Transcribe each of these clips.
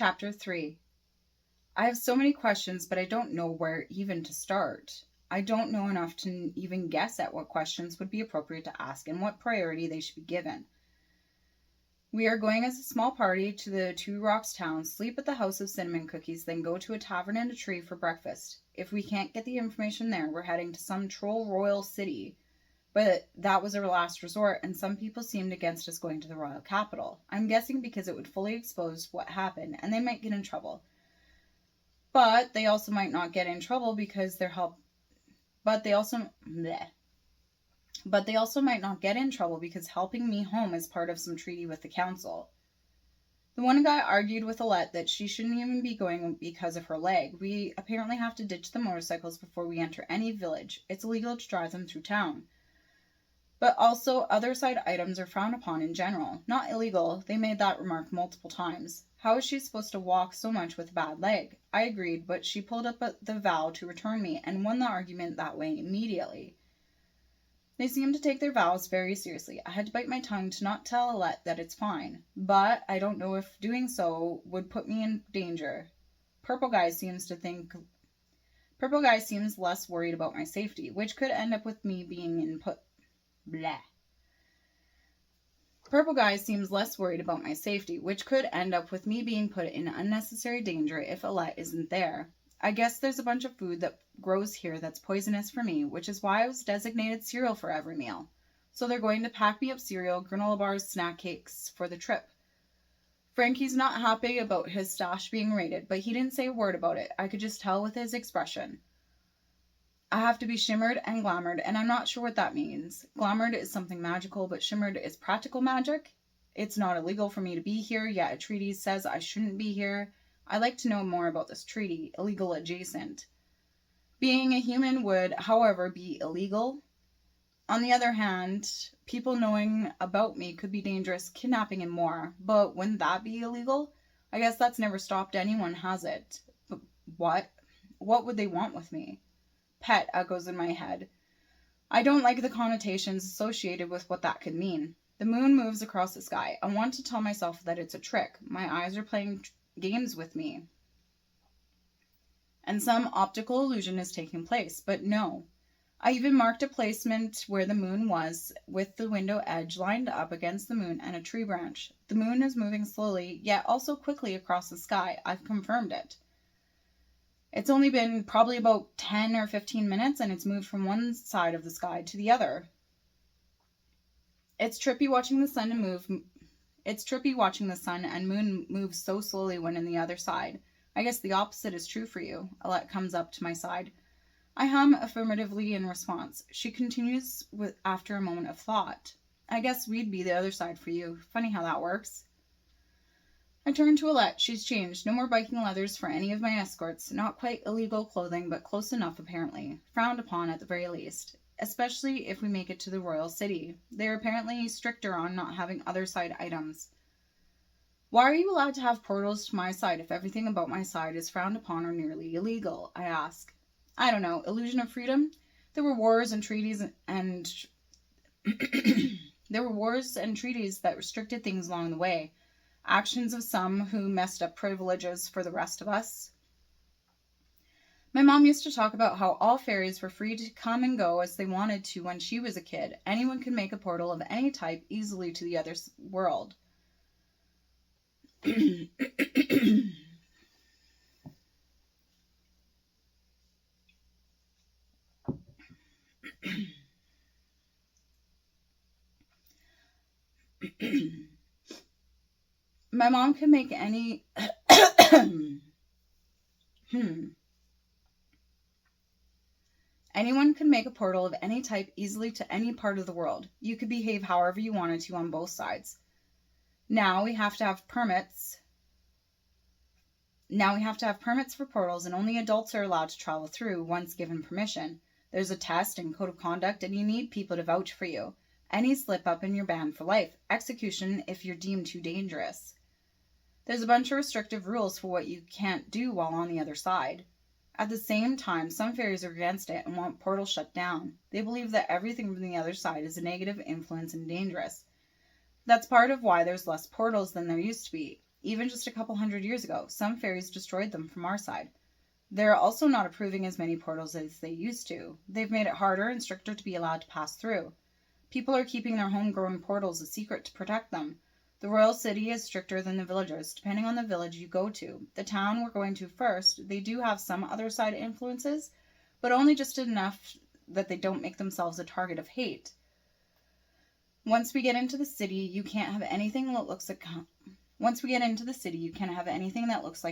Chapter 3. I have so many questions, but I don't know where even to start. I don't know enough to even guess at what questions would be appropriate to ask and what priority they should be given. We are going as a small party to the Two Rocks town, sleep at the House of Cinnamon Cookies, then go to a tavern and a tree for breakfast. If we can't get the information there, we're heading to some troll royal city. But that was our last resort, and some people seemed against us going to the royal capital. I'm guessing because it would fully expose what happened, and they might get in trouble. But they also might not get in trouble because their help. But they also might not get in trouble because helping me home is part of some treaty with the council. The one guy argued with Alette that she shouldn't even be going because of her leg. We apparently have to ditch the motorcycles before we enter any village. It's illegal to drive them through town. But also, other side items are frowned upon in general. Not illegal, they made that remark multiple times. How is she supposed to walk so much with a bad leg? I agreed, but she pulled up the vow to return me and won the argument that way immediately. They seem to take their vows very seriously. I had to bite my tongue to not tell Alette that it's fine, but I don't know if doing so would put me in danger. Purple Guy seems less worried about my safety, which could end up with me being Purple Guy seems less worried about my safety, which could end up with me being put in unnecessary danger if Alette isn't there. I guess there's a bunch of food that grows here that's poisonous for me, which is why I was designated cereal for every meal. So they're going to pack me up cereal, granola bars, snack cakes for the trip. Frankie's not happy about his stash being raided, but he didn't say a word about it. I could just tell with his expression. I have to be shimmered and glamoured, and I'm not sure what that means. Glamoured is something magical, but shimmered is practical magic. It's not illegal for me to be here, yet a treaty says I shouldn't be here. I'd like to know more about this treaty, illegal adjacent. Being a human would, however, be illegal. On the other hand, people knowing about me could be dangerous, kidnapping and more. But wouldn't that be illegal? I guess that's never stopped anyone, has it? But what? What would they want with me? Pet echoes in my head. I don't like the connotations associated with what that could mean. The moon moves across the sky. I want to tell myself that it's a trick. My eyes are playing games with me. And some optical illusion is taking place, but no. I even marked a placement where the moon was, with the window edge lined up against the moon and a tree branch. The moon is moving slowly, yet also quickly across the sky. I've confirmed it. It's only been probably about 10 or 15 minutes, and it's moved from one side of the sky to the other. It's trippy watching the sun and moon move so slowly when in the other side. I guess the opposite is true for you. Alette comes up to my side. I hum affirmatively in response. She continues after a moment of thought. I guess we'd be the other side for you. Funny how that works. I turn to Alette. She's changed. No more biking leathers for any of my escorts. Not quite illegal clothing, but close enough apparently. Frowned upon at the very least. Especially if we make it to the royal city. They're apparently stricter on not having other side items. Why are you allowed to have portals to my side if everything about my side is frowned upon or nearly illegal? I ask. I don't know. Illusion of freedom? There were wars and treaties that restricted things along the way. Actions of some who messed up privileges for the rest of us. My mom used to talk about how all fairies were free to come and go as they wanted to when she was a kid. Anyone could make a portal of any type easily to the other world. My mom could make any... Anyone could make a portal of any type easily to any part of the world. You could behave however you wanted to on both sides. Now we have to have permits for portals, and only adults are allowed to travel through once given permission. There's a test and code of conduct, and you need people to vouch for you. Any slip-up and you're banned for life. Execution if you're deemed too dangerous. There's a bunch of restrictive rules for what you can't do while on the other side. At the same time, some fairies are against it and want portals shut down. They believe that everything from the other side is a negative influence and dangerous. That's part of why there's less portals than there used to be. even just a couple hundred years ago. Some fairies destroyed them from our side. They're also not approving as many portals as they used to. They've made it harder and stricter to be allowed to pass through. People are keeping their homegrown portals a secret to protect them. The royal city is stricter than the villages, depending on the village you go to. The town we're going to first, they do have some other side influences, but only just enough that they don't make themselves a target of hate. Once we get into the city, you can't have anything that looks like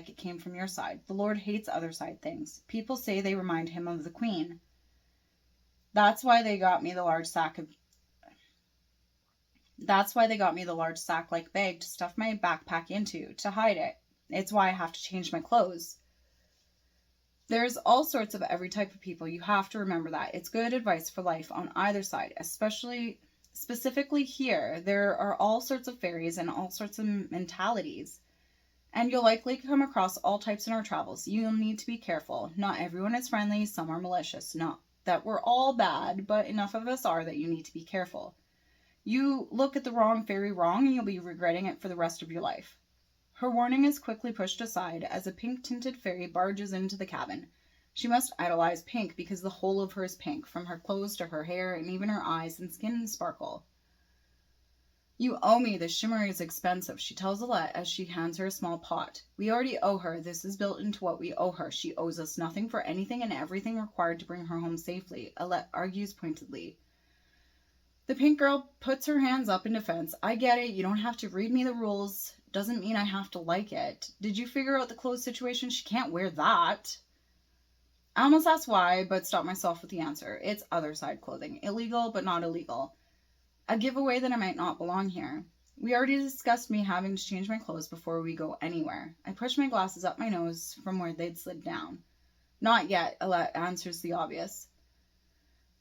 it came from your side. The Lord hates other side things. People say they remind him of the Queen. That's why they got me the large sack-like bag to stuff my backpack into, to hide it. It's why I have to change my clothes. There's all sorts of every type of people. You have to remember that. It's good advice for life on either side, specifically here. There are all sorts of fairies and all sorts of mentalities. And you'll likely come across all types in our travels. You'll need to be careful. Not everyone is friendly. Some are malicious. Not that we're all bad, but enough of us are that you need to be careful. You look at the wrong fairy wrong and you'll be regretting it for the rest of your life. Her warning is quickly pushed aside as a pink-tinted fairy barges into the cabin. She must idolize pink because the whole of her is pink, from her clothes to her hair and even her eyes and skin sparkle. You owe me. This shimmer is expensive, she tells Alette as she hands her a small pot. We already owe her. This is built into what we owe her. She owes us nothing for anything and everything required to bring her home safely, Alette argues pointedly. The pink girl puts her hands up in defense. I get it. You don't have to read me the rules. Doesn't mean I have to like it. Did you figure out the clothes situation? She can't wear that. I almost asked why, but stopped myself with the answer. It's other side clothing. Illegal, but not illegal. A giveaway that I might not belong here. We already discussed me having to change my clothes before we go anywhere. I push my glasses up my nose from where they'd slid down. Not yet, Alette answers the obvious.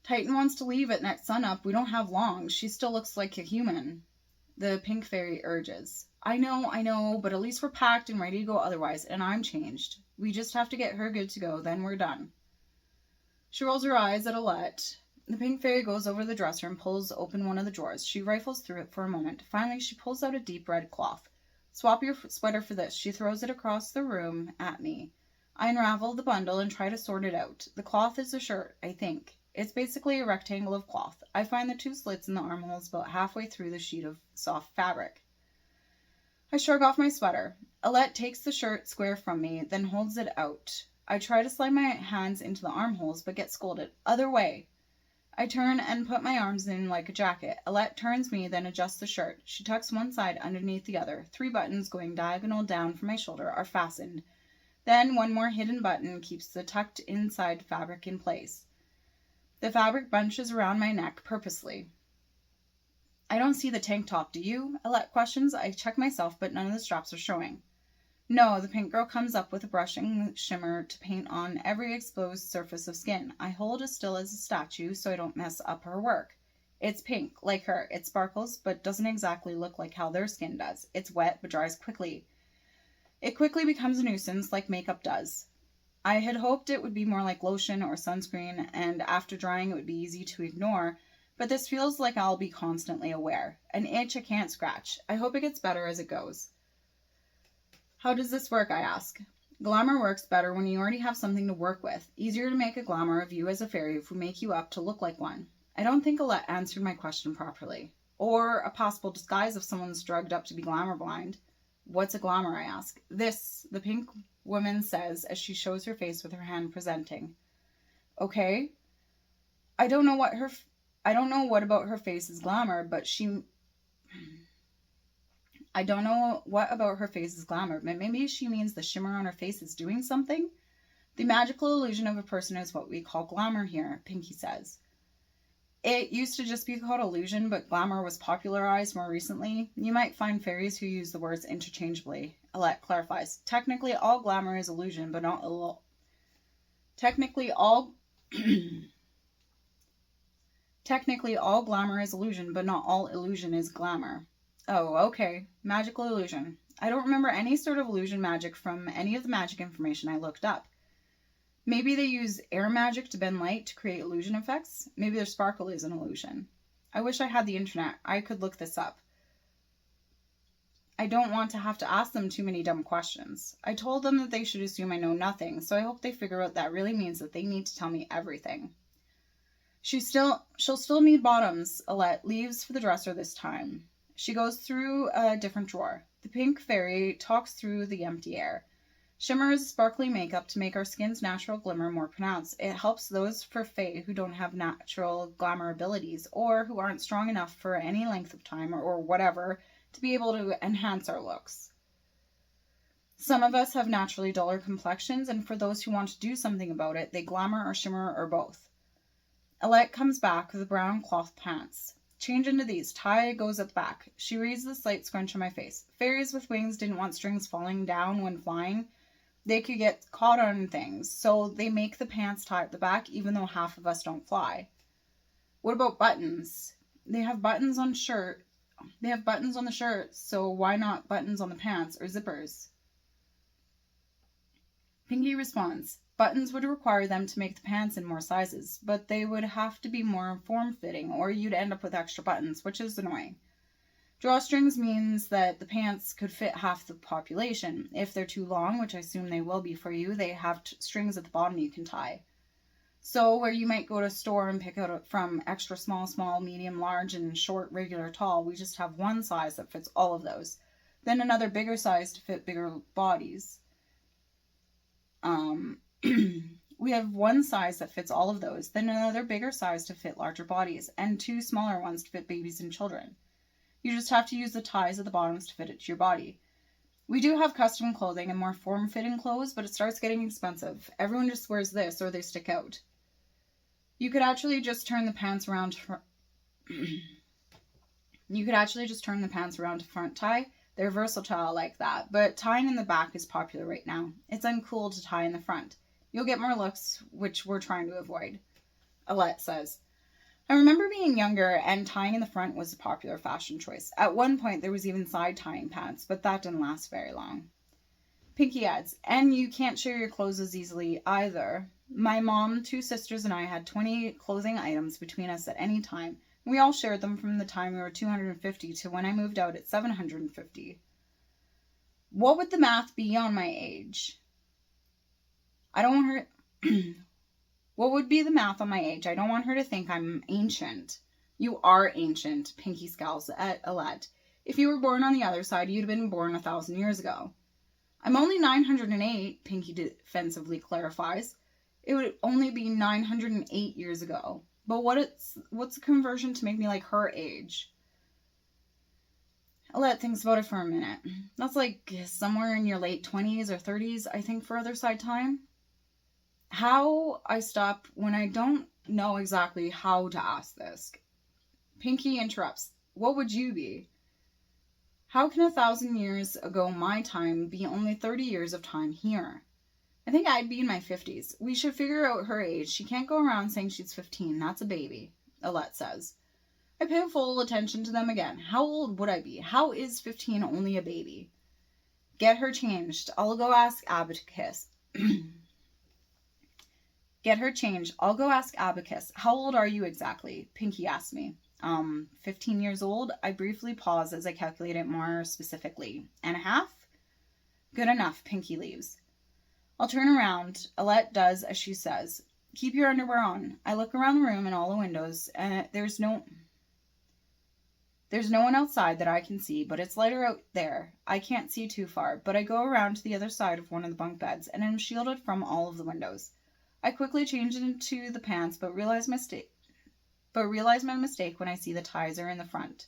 Titan wants to leave at next sunup. We don't have long. She still looks like a human. The pink fairy urges. I know, but at least we're packed and ready to go otherwise, and I'm changed. We just have to get her good to go, then we're done. She rolls her eyes at Alette. The pink fairy goes over the dresser and pulls open one of the drawers. She rifles through it for a moment. Finally, she pulls out a deep red cloth. Swap your sweater for this. She throws it across the room at me. I unravel the bundle and try to sort it out. The cloth is a shirt, I think. It's basically a rectangle of cloth. I find the two slits in the armholes about halfway through the sheet of soft fabric. I shrug off my sweater. Alette takes the shirt square from me, then holds it out. I try to slide my hands into the armholes, but get scolded. Other way. I turn and put my arms in like a jacket. Alette turns me, then adjusts the shirt. She tucks one side underneath the other. 3 buttons going diagonal down from my shoulder are fastened. Then one more hidden button keeps the tucked inside fabric in place. The fabric bunches around my neck purposely. I don't see the tank top, do you? Alette questions. I check myself, but none of the straps are showing. No, the pink girl comes up with a brushing shimmer to paint on every exposed surface of skin. I hold as still as a statue so I don't mess up her work. It's pink, like her. It sparkles, but doesn't exactly look like how their skin does. It's wet, but dries quickly. It quickly becomes a nuisance, like makeup does. I had hoped it would be more like lotion or sunscreen, and after drying it would be easy to ignore, but this feels like I'll be constantly aware. An itch I can't scratch. I hope it gets better as it goes. How does this work, I ask. Glamour works better when you already have something to work with. Easier to make a glamour of you as a fairy if we make you up to look like one. I don't think Alette answered my question properly. Or a possible disguise if someone's drugged up to be glamour blind. What's a glamour, I ask. This, the pink woman says as she shows her face with her hand presenting. Okay. I don't know what about her face is glamour, but maybe she means the shimmer on her face is doing something? The magical illusion of a person is what we call glamour here, Pinky says. It used to just be called illusion, but glamour was popularized more recently. You might find fairies who use the words interchangeably. Alette clarifies. Technically, all glamour is illusion, but not Technically, all glamour is illusion, but not all illusion is glamour. Oh, okay. Magical illusion. I don't remember any sort of illusion magic from any of the magic information I looked up. Maybe they use air magic to bend light to create illusion effects. Maybe their sparkle is an illusion. I wish I had the internet. I could look this up. I don't want to have to ask them too many dumb questions. I told them that they should assume I know nothing, so I hope they figure out that really means that they need to tell me everything. She'll still need bottoms. Alette leaves for the dresser this time. She goes through a different drawer. The pink fairy talks through the empty air. Shimmers sparkly makeup to make our skin's natural glimmer more pronounced. It helps those for fae who don't have natural glamour abilities or who aren't strong enough for any length of time or whatever to be able to enhance our looks. Some of us have naturally duller complexions, and for those who want to do something about it, they glamour or shimmer or both. Alette comes back with the brown cloth pants. Change into these. Tie goes at the back. She reads the slight scrunch on my face. Fairies with wings didn't want strings falling down when flying. They could get caught on things, so they make the pants tie at the back even though half of us don't fly. What about buttons? They have buttons on the shirt, so why not buttons on the pants or zippers? Pinky responds, buttons would require them to make the pants in more sizes, but they would have to be more form-fitting, or you'd end up with extra buttons, which is annoying. Drawstrings means that the pants could fit half the population. If they're too long, which I assume they will be for you, they have strings at the bottom you can tie. So where you might go to a store and pick out from extra small, medium, large, and short, regular, tall, we just have one size that fits all of those. Then another bigger size to fit bigger bodies. We have one size that fits all of those, then another bigger size to fit larger bodies, and two smaller ones to fit babies and children. You just have to use the ties at the bottoms to fit it to your body. We do have custom clothing and more form-fitting clothes, but it starts getting expensive. Everyone just wears this or they stick out. You could actually just turn the pants around to front tie. They're versatile like that, but tying in the back is popular right now. It's uncool to tie in the front. You'll get more looks, which we're trying to avoid. Alette says, I remember being younger and tying in the front was a popular fashion choice. At one point there was even side tying pants, but that didn't last very long. Pinky adds, and you can't share your clothes as easily either. My mom, 2 sisters, and I had 20 clothing items between us at any time. We all shared them from the time we were 250 to when I moved out at 750. What would the math be on my age? I don't want her... What would be the math on my age? I don't want her to think I'm ancient. You are ancient, Pinky scowls at Alette. If you were born on the other side, you'd have been born 1,000 years ago. I'm only 908, Pinky defensively clarifies. It would only be 908 years ago. But what's the conversion to make me like her age? Alette thinks about it for a minute. That's like somewhere in your late 20s or 30s, I think, for other side time. How I stop when I don't know exactly how to ask this. Pinky interrupts. What would you be? How can 1,000 years ago my time be only 30 years of time here? I think I'd be in my 50s. We should figure out her age. She can't go around saying she's 15. That's a baby, Alette says. I pay full attention to them again. How old would I be? How is 15 only a baby? Get her changed. I'll go ask Abacus. Get her changed. I'll go ask Abacus. How old are you exactly? Pinky asked me. 15 years old. I briefly pause as I calculate it more specifically. And a half? Good enough. Pinky leaves. I'll turn around. Alette does as she says. Keep your underwear on. I look around the room and all the windows, and there's no one outside that I can see, but it's lighter out there. I can't see too far, but I go around to the other side of one of the bunk beds, and am shielded from all of the windows. I quickly change into the pants, but realize my mistake when I see the ties are in the front.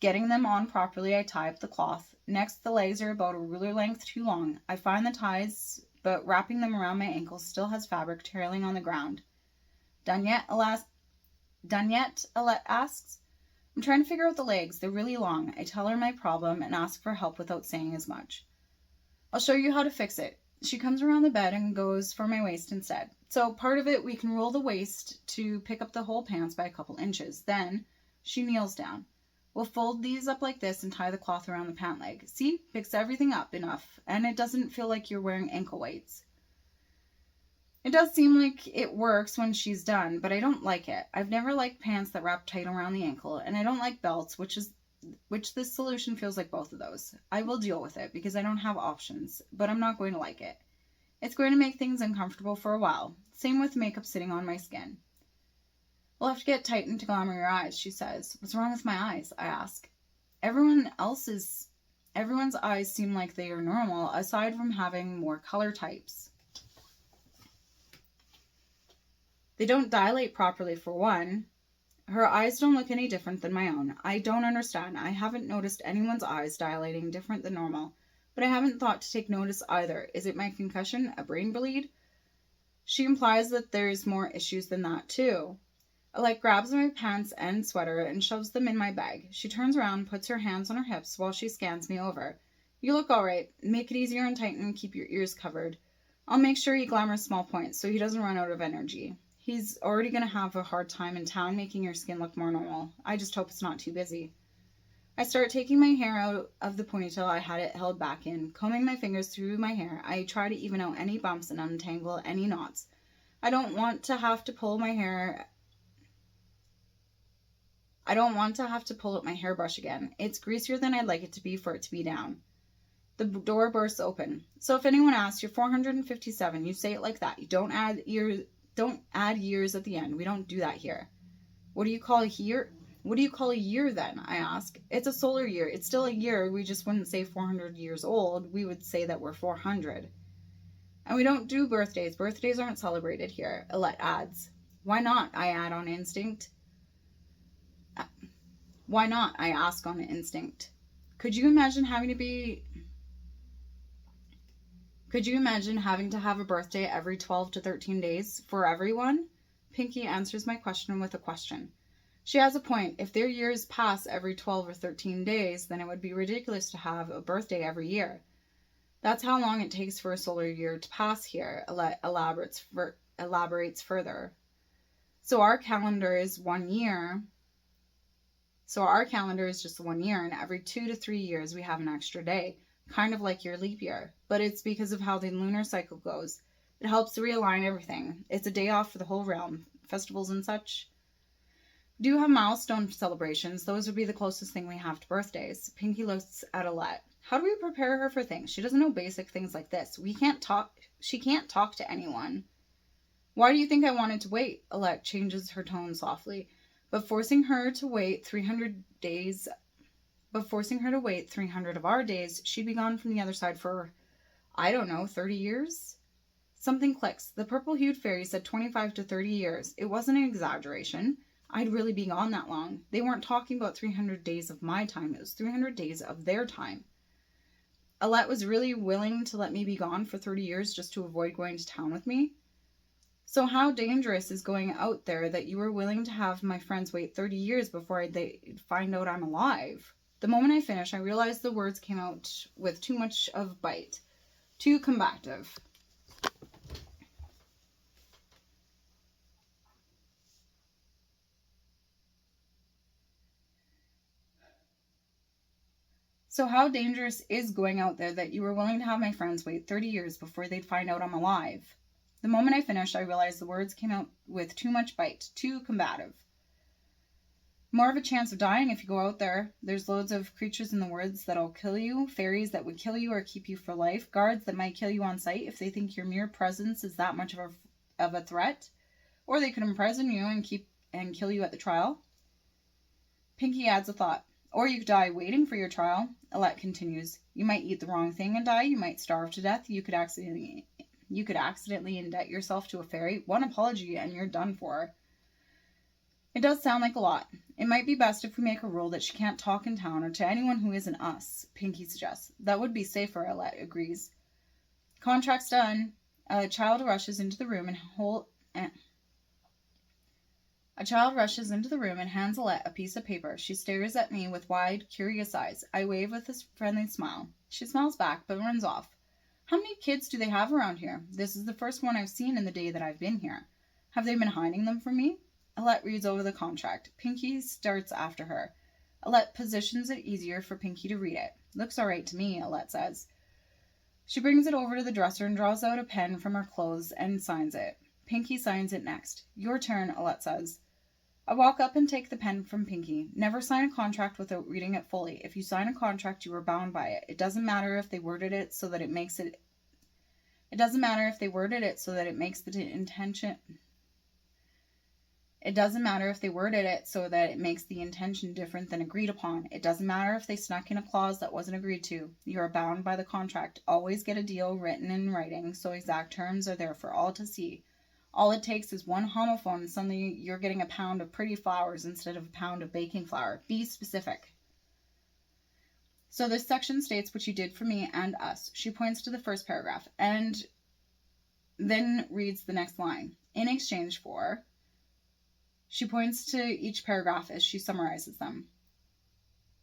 Getting them on properly, I tie up the cloth. Next, the legs are about a ruler length too long. I find the ties, but wrapping them around my ankles still has fabric trailing on the ground. Done yet? Alette asks. I'm trying to figure out the legs. They're really long. I tell her my problem and ask for help without saying as much. I'll show you how to fix it. She comes around the bed and goes for my waist instead. So part of it, we can roll the waist to pick up the whole pants by a couple inches. Then she kneels down. We'll fold these up like this and tie the cloth around the pant leg. See? Picks everything up enough, and it doesn't feel like you're wearing ankle weights. It does seem like it works when she's done, but I don't like it. I've never liked pants that wrap tight around the ankle, and I don't like belts, which is this solution feels like both of those. I will deal with it because I don't have options, but I'm not going to like it. It's going to make things uncomfortable for a while. Same with makeup sitting on my skin. We'll have to get tightened to glamour your eyes, she says. What's wrong with my eyes? I ask. Everyone's eyes seem like they are normal, aside from having more color types. They don't dilate properly, for one. Her eyes don't look any different than my own. I don't understand. I haven't noticed anyone's eyes dilating different than normal, but I haven't thought to take notice either. Is it my concussion? A brain bleed? She implies that there's more issues than that, too. Alette grabs my pants and sweater and shoves them in my bag. She turns around, puts her hands on her hips while she scans me over. You look all right. Make it easier and tighten and keep your ears covered. I'll make sure he glamours small points so he doesn't run out of energy. He's already going to have a hard time in town making your skin look more normal. I just hope it's not too busy. I start taking my hair out of the ponytail I had it held back in, combing my fingers through my hair. I try to even out any bumps and untangle any knots. I don't want to have to pull up my hairbrush again. It's greasier than I'd like it to be for it to be down. The door bursts open. So if anyone asks, you're 457, you say it like that. You don't add years at the end. We don't do that here. What do you call a year? What do you call a year then? I ask. It's a solar year. It's still a year. We just wouldn't say 400 years old. We would say that we're 400. And we don't do birthdays. Birthdays aren't celebrated here, Alette adds. Why not? I add on instinct. Why not? I ask on instinct. Could you imagine having to have a birthday every 12 to 13 days for everyone? Pinky answers my question with a question. She has a point. If their years pass every 12 or 13 days, then it would be ridiculous to have a birthday every year. That's how long it takes for a solar year to pass here, elaborates further. So our calendar is just 1 year, and every 2 to 3 years we have an extra day, kind of like your leap year. But it's because of how the lunar cycle goes. It helps to realign everything. It's a day off for the whole realm, festivals and such. Do you have milestone celebrations? Those would be the closest thing we have to birthdays. Pinky looks at Alette. How do we prepare her for things? She doesn't know basic things like this. She can't talk to anyone. Why do you think I wanted to wait? Alette changes her tone softly. But forcing her to wait 300 of our days, she'd be gone from the other side for, 30 years? Something clicks. The purple-hued fairy said 25 to 30 years. It wasn't an exaggeration. I'd really be gone that long. They weren't talking about 300 days of my time. It was 300 days of their time. Alette was really willing to let me be gone for 30 years just to avoid going to town with me. So how dangerous is going out there that you were willing to have my friends wait 30 years before they find out I'm alive? The moment I finish, I realize the words came out with too much of bite. Too combative. So how dangerous is going out there that you were willing to have my friends wait 30 years before they'd find out I'm alive? The moment I finished, I realized the words came out with too much bite, too combative. More of a chance of dying if you go out there. There's loads of creatures in the woods that'll kill you, fairies that would kill you or keep you for life, guards that might kill you on sight if they think your mere presence is that much of a threat, or they could imprison you and kill you at the trial. Pinky adds a thought. Or you could die waiting for your trial. Alette continues. You might eat the wrong thing and die. You might starve to death. You could accidentally indebt yourself to a fairy. One apology and you're done for. It does sound like a lot. It might be best if we make a rule that she can't talk in town or to anyone who isn't us, Pinky suggests. That would be safer, Alette agrees. Contract's done. A child rushes into the room and hands Alette a piece of paper. She stares at me with wide, curious eyes. I wave with a friendly smile. She smiles back, but runs off. How many kids do they have around here? This is the first one I've seen in the day that I've been here. Have they been hiding them from me? Alette reads over the contract. Pinky starts after her. Alette positions it easier for Pinky to read it. Looks all right to me, Alette says. She brings it over to the dresser and draws out a pen from her clothes and signs it. Pinky signs it next. Your turn, Alette says. I walk up and take the pen from Pinky. Never sign a contract without reading it fully. If you sign a contract, you are bound by it. It doesn't matter if they worded it so that it makes the intention. It doesn't matter if they worded it so that it makes the intention different than agreed upon. It doesn't matter if they snuck in a clause that wasn't agreed to. You are bound by the contract. Always get a deal written in writing so exact terms are there for all to see. All it takes is one homophone and suddenly you're getting a pound of pretty flowers instead of a pound of baking flour. Be specific. So this section states what you did for me and us. She points to the first paragraph and then reads the next line. In exchange for... She points to each paragraph as she summarizes them.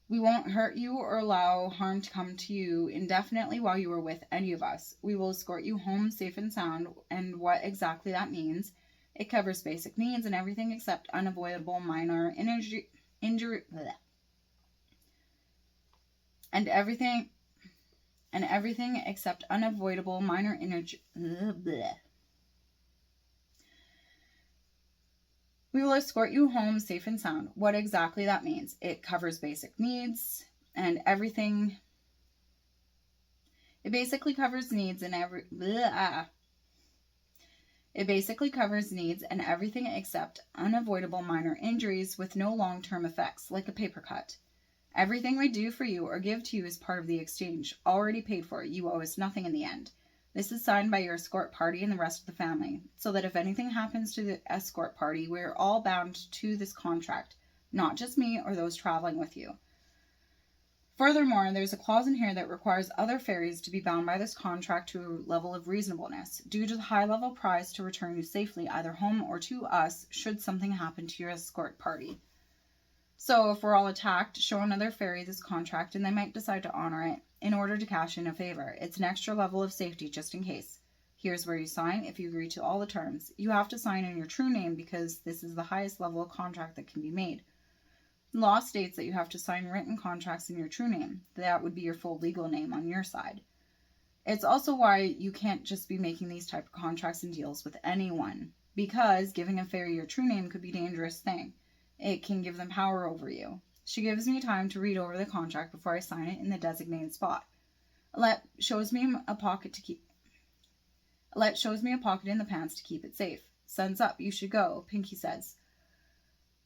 We won't hurt you or allow harm to come to you indefinitely while you are with any of us. We will escort you home safe and sound, and what exactly that means, it covers basic needs and everything except unavoidable minor injury, bleh. and everything except unavoidable minor injury. Bleh. We will escort you home safe and sound. What exactly that means. It covers basic needs and everything. It basically covers needs and everything except unavoidable minor injuries with no long-term effects, like a paper cut. Everything we do for you or give to you is part of the exchange. Already paid for. You owe us nothing in the end. This is signed by your escort party and the rest of the family, so that if anything happens to the escort party, we're all bound to this contract, not just me or those traveling with you. Furthermore, there's a clause in here that requires other ferries to be bound by this contract to a level of reasonableness, due to the high-level prize to return you safely either home or to us should something happen to your escort party. So if we're all attacked, show another ferry this contract and they might decide to honor it in order to cash in a favor. It's an extra level of safety just in case. Here's where you sign if you agree to all the terms. You have to sign in your true name because this is the highest level of contract that can be made. Law states that you have to sign written contracts in your true name. That would be your full legal name on your side. It's also why you can't just be making these type of contracts and deals with anyone, because giving a ferry your true name could be a dangerous thing. It can give them power over you. She gives me time to read over the contract before I sign it in the designated spot. Alette shows me a pocket in the pants to keep it safe. Sun's up, you should go, Pinky says.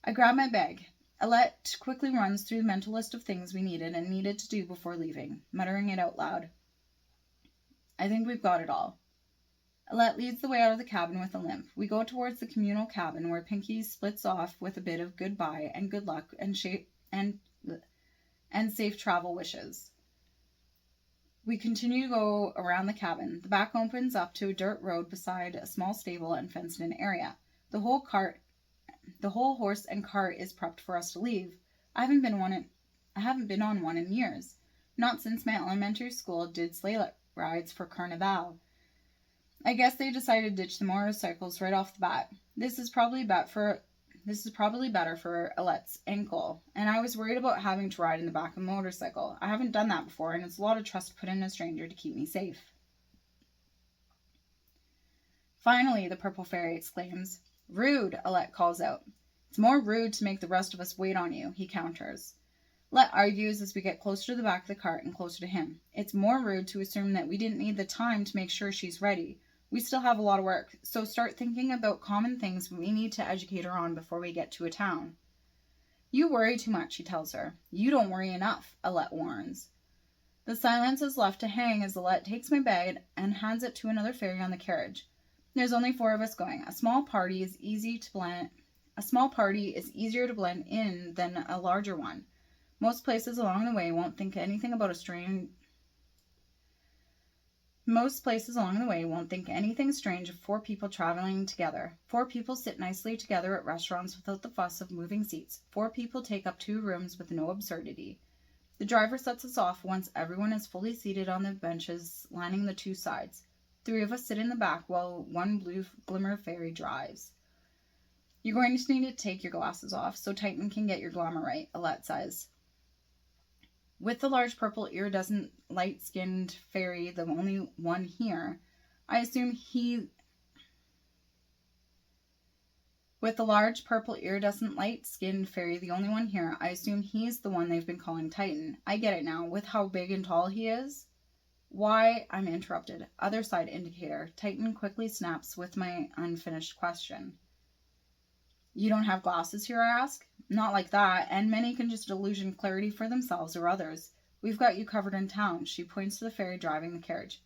I grab my bag. Alette quickly runs through the mental list of things we needed to do before leaving, muttering it out loud. I think we've got it all. Alette leads the way out of the cabin with a limp. We go towards the communal cabin where Pinky splits off with a bit of goodbye and good luck and safe travel wishes. We continue to go around the cabin. The back opens up to a dirt road beside a small stable and fenced-in area. The whole horse and cart is prepped for us to leave. I haven't been on one in years. Not since my elementary school did sleigh rides for Carnival. I guess they decided to ditch the motorcycles right off the bat. This is probably better for Alette's ankle, and I was worried about having to ride in the back of a motorcycle. I haven't done that before, and it's a lot of trust to put in a stranger to keep me safe. Finally, the purple fairy exclaims. Rude, Alette calls out. It's more rude to make the rest of us wait on you, he counters. Alette argues as we get closer to the back of the cart and closer to him. It's more rude to assume that we didn't need the time to make sure she's ready. We still have a lot of work, so start thinking about common things we need to educate her on before we get to a town. You worry too much, he tells her. You don't worry enough, Alette warns. The silence is left to hang as Alette takes my bag and hands it to another fairy on the carriage. There's only 4 of us going. A small party is easier to blend in than a larger one. Most places along the way won't think anything strange of 4 people traveling together. 4 people sit nicely together at restaurants without the fuss of moving seats. 4 people take up 2 rooms with no absurdity. The driver sets us off once everyone is fully seated on the benches lining the 2 sides. 3 of us sit in the back while one blue glimmer fairy drives. You're going to need to take your glasses off so Titan can get your glamour right, Alette says. With the large purple iridescent light-skinned fairy, the only one here, I assume he With the large purple iridescent light-skinned fairy, the only one here, I assume he's the one they've been calling Titan. I get it now, with how big and tall he is. Why? I'm interrupted. Other side indicator. Titan quickly snaps with my unfinished question. You don't have glasses here, I ask? Not like that, and many can just illusion clarity for themselves or others. We've got you covered in town. She points to the fairy driving the carriage.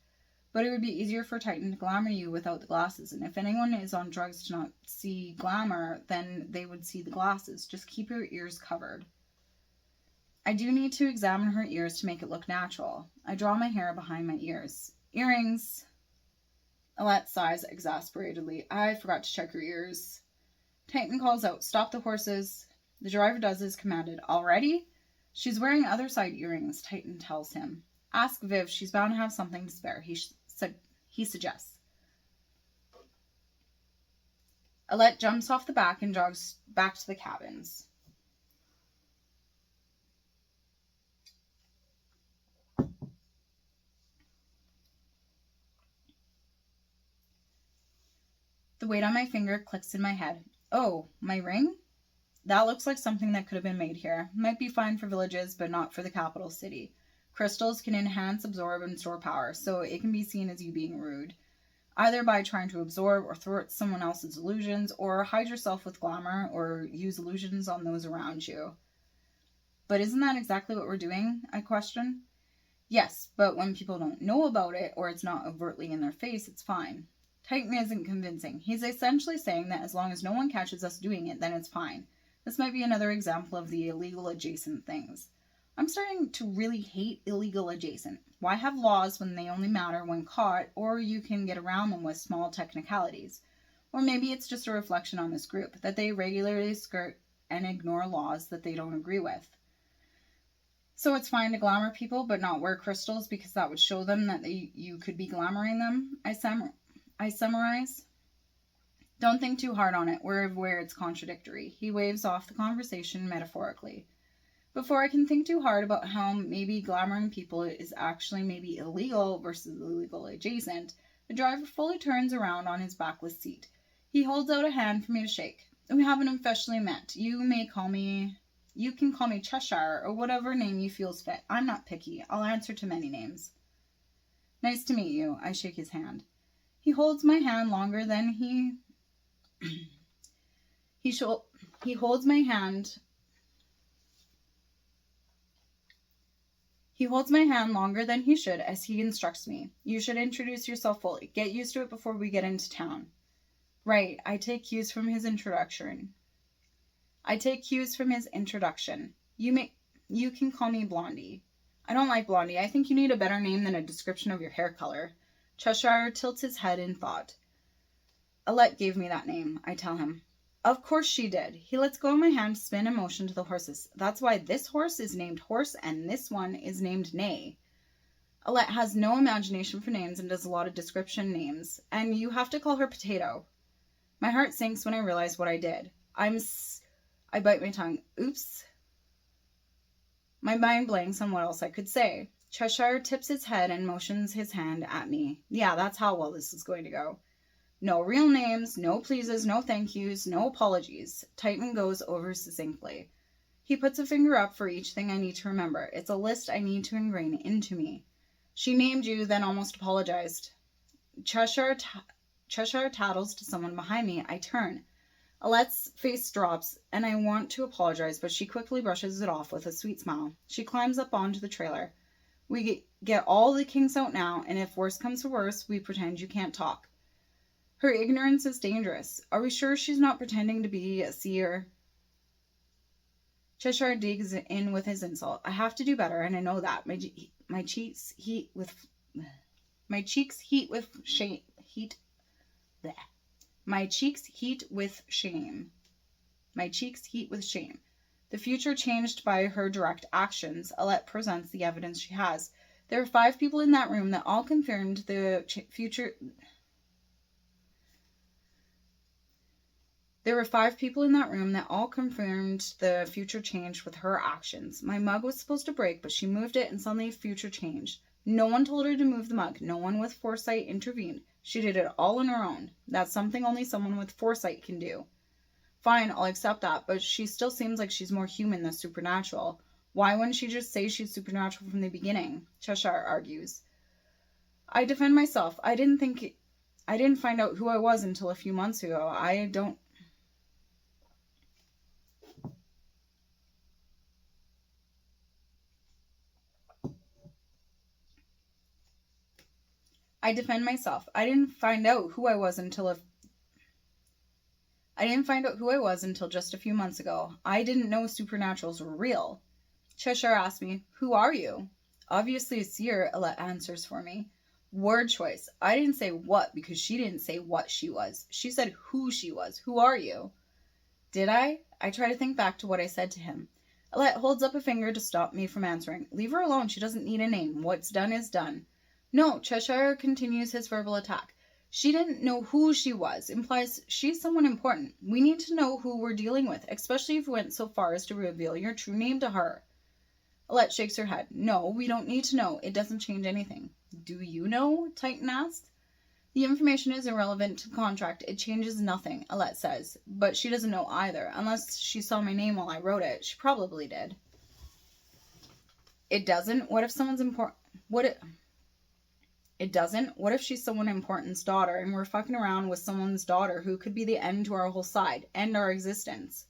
But it would be easier for Titan to glamour you without the glasses, and if anyone is on drugs to not see glamour, then they would see the glasses. Just keep your ears covered. I do need to examine her ears to make it look natural. I draw my hair behind my ears. Earrings. Alette sighs exasperatedly. I forgot to check her ears. Titan calls out, stop the horses. The driver does as commanded. Already? She's wearing other side earrings, Titan tells him. Ask Viv, she's bound to have something to spare, he suggests. Alette jumps off the back and jogs back to the cabins. The weight on my finger clicks in my head. Oh, my ring? That looks like something that could have been made here. Might be fine for villages, but not for the capital city. Crystals can enhance, absorb, and store power, so it can be seen as you being rude. Either by trying to absorb or thwart someone else's illusions, or hide yourself with glamour, or use illusions on those around you. But isn't that exactly what we're doing? I question. Yes, but when people don't know about it, or it's not overtly in their face, it's fine. Titan isn't convincing. He's essentially saying that as long as no one catches us doing it, then it's fine. This might be another example of the illegal adjacent things. I'm starting to really hate illegal adjacent. Why have laws when they only matter when caught, or you can get around them with small technicalities? Or maybe it's just a reflection on this group, that they regularly skirt and ignore laws that they don't agree with. So it's fine to glamour people, but not wear crystals because that would show them that you could be glamoring them, I summarize. Don't think too hard on it. We're aware it's contradictory. He waves off the conversation metaphorically. Before I can think too hard about how maybe glamoring people is actually maybe illegal versus illegal adjacent, the driver fully turns around on his backless seat. He holds out a hand for me to shake. We haven't officially met. You can call me Cheshire or whatever name you feels fit. I'm not picky. I'll answer to many names. Nice to meet you. I shake his hand. He holds my hand longer than he holds my hand longer than he should as he instructs me. You should introduce yourself fully. Get used to it before we get into town. Right, I take cues from his introduction. You can call me Blondie. I don't like Blondie. I think you need a better name than a description of your hair color. Cheshire tilts his head in thought. Alette gave me that name, I tell him. Of course she did. He lets go of my hand, spin and motion to the horses. That's why this horse is named Horse and this one is named Neigh. Alette has no imagination for names and does a lot of description names, and you have to call her Potato. My heart sinks when I realize what I did. I bite my tongue. Oops. My mind blanks on what else I could say. Cheshire tips his head and motions his hand at me. Yeah, that's how well this is going to go. No real names, no pleases, no thank yous, no apologies. Titan goes over succinctly. He puts a finger up for each thing I need to remember. It's a list I need to ingrain into me. She named you, then almost apologized. Cheshire tattles to someone behind me. I turn. Alette's face drops, and I want to apologize, but she quickly brushes it off with a sweet smile. She climbs up onto the trailer. We get all the kinks out now, and if worse comes to worse, we pretend you can't talk. Her ignorance is dangerous. Are we sure she's not pretending to be a seer? Cheshire digs in with his insult. I have to do better, and I know that. My cheeks heat with shame. My cheeks heat with shame. The future changed by her direct actions. Alette presents the evidence she has. There were 5 people in that room that all confirmed the future. There were 5 people in that room that all confirmed the future changed with her actions. My mug was supposed to break, but she moved it and suddenly future changed. No one told her to move the mug. No one with foresight intervened. She did it all on her own. That's something only someone with foresight can do. Fine, I'll accept that, but she still seems like she's more human than supernatural. Why wouldn't she just say she's supernatural from the beginning? Cheshire argues. I defend myself. I didn't find out who I was until a few months ago. I defend myself. I didn't find out who I was until just a few months ago. I didn't know supernaturals were real. Cheshire asked me, "Who are you?" Obviously a seer, Alette answers for me. Word choice. I didn't say what because she didn't say what she was. She said who she was. Who are you? Did I? I try to think back to what I said to him. Alette holds up a finger to stop me from answering. Leave her alone. She doesn't need a name. What's done is done. No, Cheshire continues his verbal attack. She didn't know who she was. Implies she's someone important. We need to know who we're dealing with, especially if we went so far as to reveal your true name to her. Alette shakes her head. No, we don't need to know. It doesn't change anything. Do you know? Titan asked. The information is irrelevant to the contract. It changes nothing, Alette says. But she doesn't know either. Unless she saw my name while I wrote it. She probably did. It doesn't? What if someone's important? It doesn't? What if she's someone important's daughter and we're fucking around with someone's daughter who could be the end to our whole side, end our existence?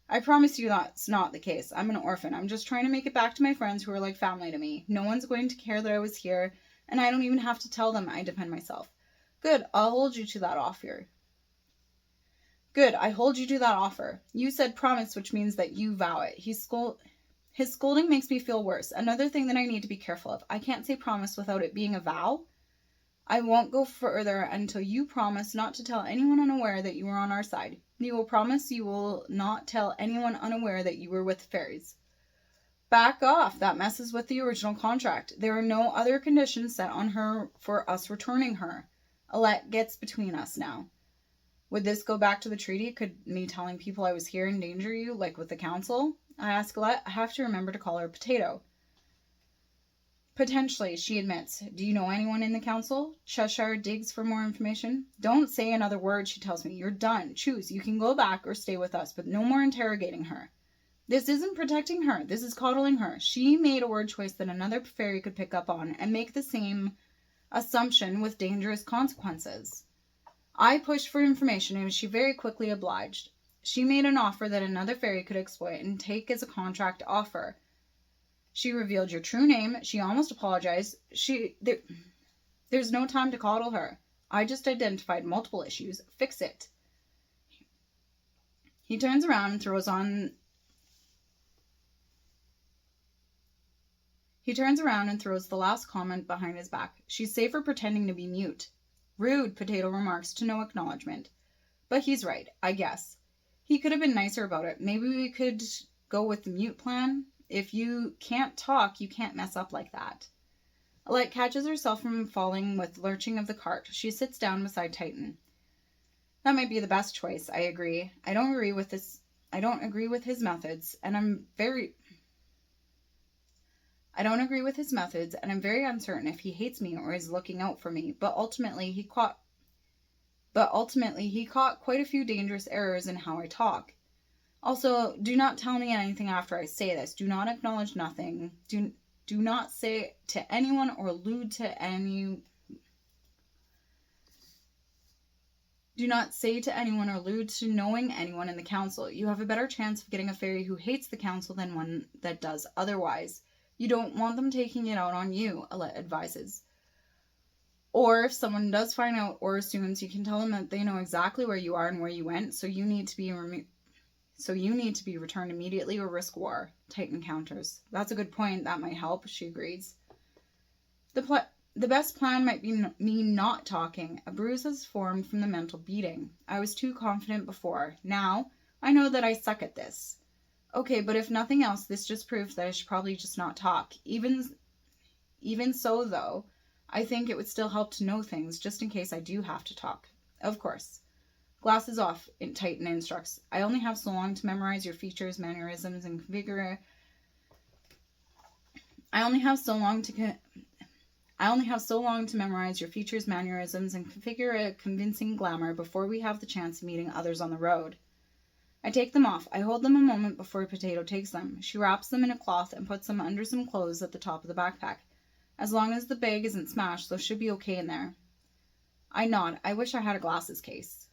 I promise you that's not the case. I'm an orphan. I'm just trying to make it back to my friends who are like family to me. No one's going to care that I was here, and I don't even have to tell them I defend myself. Good, I'll hold you to that offer. Good, I hold you to that offer. You said promise, which means that you vow it. His scolding makes me feel worse. Another thing that I need to be careful of. I can't say promise without it being a vow. I won't go further until you promise not to tell anyone unaware that you are on our side. You will promise you will not tell anyone unaware that you were with fairies. Back off. That messes with the original contract. There are no other conditions set on her for us returning her. Alette gets between us now. Would this go back to the treaty? Could me telling people I was here endanger you, like with the council? I ask Alette. I have to remember to call her Potato. Potentially, she admits. Do you know anyone in the council? Cheshire digs for more information. Don't say another word, she tells me. You're done. Choose. You can go back or stay with us, but no more interrogating her. This isn't protecting her. This is coddling her. She made a word choice that another fairy could pick up on and make the same assumption with dangerous consequences. I pushed for information and she very quickly obliged. She made an offer that another fairy could exploit and take as a contract offer. She revealed your true name. She almost apologized. There's no time to coddle her. I just identified multiple issues. Fix it. He turns around and throws the last comment behind his back. She's safer pretending to be mute. Rude, Potato remarks to no acknowledgement. But he's right, I guess. He could have been nicer about it. Maybe we could go with the mute plan. If you can't talk, you can't mess up like that. Alette catches herself from falling with lurching of the cart. She sits down beside Titan. That might be the best choice, I agree. I don't agree with his methods, and I'm very uncertain if he hates me or is looking out for me, but ultimately he caught quite a few dangerous errors in how I talk. Also, do not tell me anything after I say this. Do not acknowledge nothing. Do not say to anyone or allude to any... Do not say to anyone or allude to knowing anyone in the council. You have a better chance of getting a fairy who hates the council than one that does otherwise. You don't want them taking it out on you, Alette advises. Or if someone does find out or assumes, you can tell them that they know exactly where you are and where you went, so you need to be returned immediately or risk war, Titan counters. That's a good point. That might help, she agrees. The best plan might be me not talking. A bruise has formed from the mental beating. I was too confident before. Now, I know that I suck at this. Okay, but if nothing else, this just proves that I should probably just not talk. Even so, though, I think it would still help to know things, just in case I do have to talk. Of course. Glasses off, Titan instructs. I only have so long to memorize your features, mannerisms, and configure... I only have so long to memorize your features, mannerisms, and configure a convincing glamour before we have the chance of meeting others on the road. I take them off. I hold them a moment before Potato takes them. She wraps them in a cloth and puts them under some clothes at the top of the backpack. As long as the bag isn't smashed, those should be okay in there. I nod. I wish I had a glasses case.